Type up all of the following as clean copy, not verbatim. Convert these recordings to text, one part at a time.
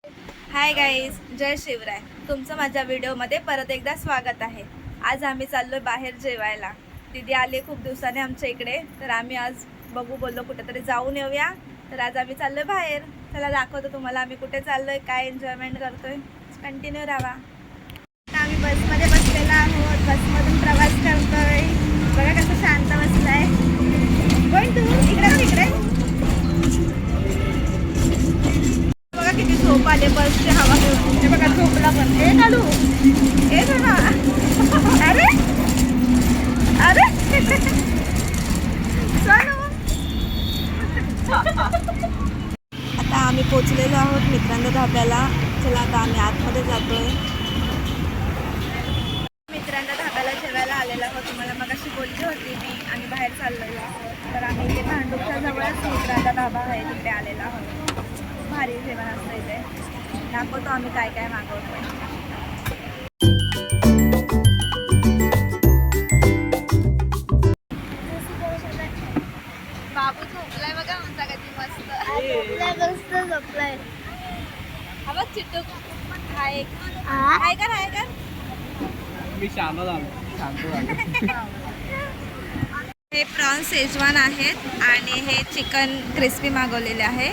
Hi guys, जय शिवराय. तुमचं माझ्या व्हिडिओमध्ये परत एकदा स्वागत आहे. आज आम्ही चाललोय बाहेर जेवायला. दीदी आली खूप दिवसाने आमच्या इकडे, तर आम्ही आज बघू बोललो कुठेतरी जाऊन येऊया. तर आज आम्ही चाललोय बाहेर. चला दाखवतो तुम्हाला आम्ही कुठे चाललोय, काय एन्जॉयमेंट करतोय. कंटिन्यू राहा. आम्ही बसमध्ये बसलेला आहोत, बसमधून प्रवास करतोय. बघा कसं शांत बसलाय. कोण तू इकडे बघा किती झोप आले बसची हवा घेऊन. हे बघा झोपला पण. हे काढू हे बघा. अरे अरे आता आम्ही पोचलेलो आहोत मित्रांच्या धाब्याला. चला आता आम्ही आतमध्ये जातोय. मित्रांच्या धाब्याला जेवायला आलेला आहोत. तुम्हाला मगाशी बोलली होती मी, आम्ही बाहेर चाललेलो आहोत. तर आम्ही इथे भांडूपच्या जवळच मित्रांचा धाबा आहे, तिथे आलेला आहोत. भारी जेवण असतं इथे. दाखवतो आम्ही काय काय मागवतोय. बाबू झोपलाय बघा आमचा कधी मस्त झोपलाय. हा बघ चिट्टू. हाय हाय कर हाय कर. मी शांत झालो. हे प्रॉन्स शेजवान आहेत आणि हे चिकन क्रिस्पी मागवलेले आहे.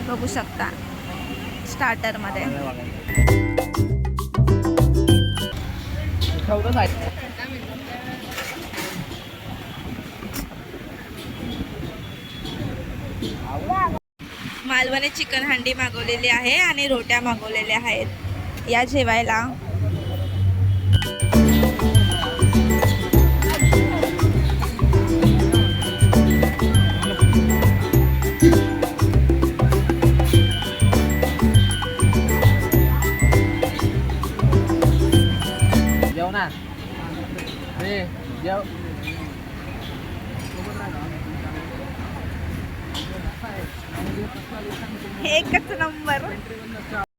बघू शकता स्टार्टरमध्ये. मालवणी चिकन हंडी मागवलेली आहे आणि रोट्या मागवलेल्या आहेत. या जेवायला. जेवणार रे जेव. एकच नंबर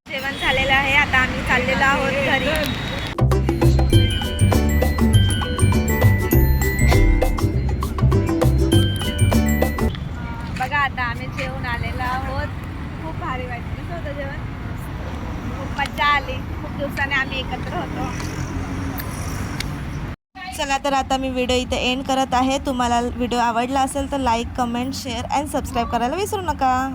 जेवण झालेलं आहे. आता आम्ही चाललेलो आहोत घरी. बघा आता आम्ही जेवून आलेलो आहोत. खूप भारी वाटलं. कसं होतं जेवण? खूप मजा आली. खूप दिवसाने आम्ही एकत्र होतो. चला तर आता मी व्हिडिओ इथे एंड करत आहे. तुम्हाला व्हिडिओ आवडला असेल तर like, comment, share and subscribe करायला विसरू नका.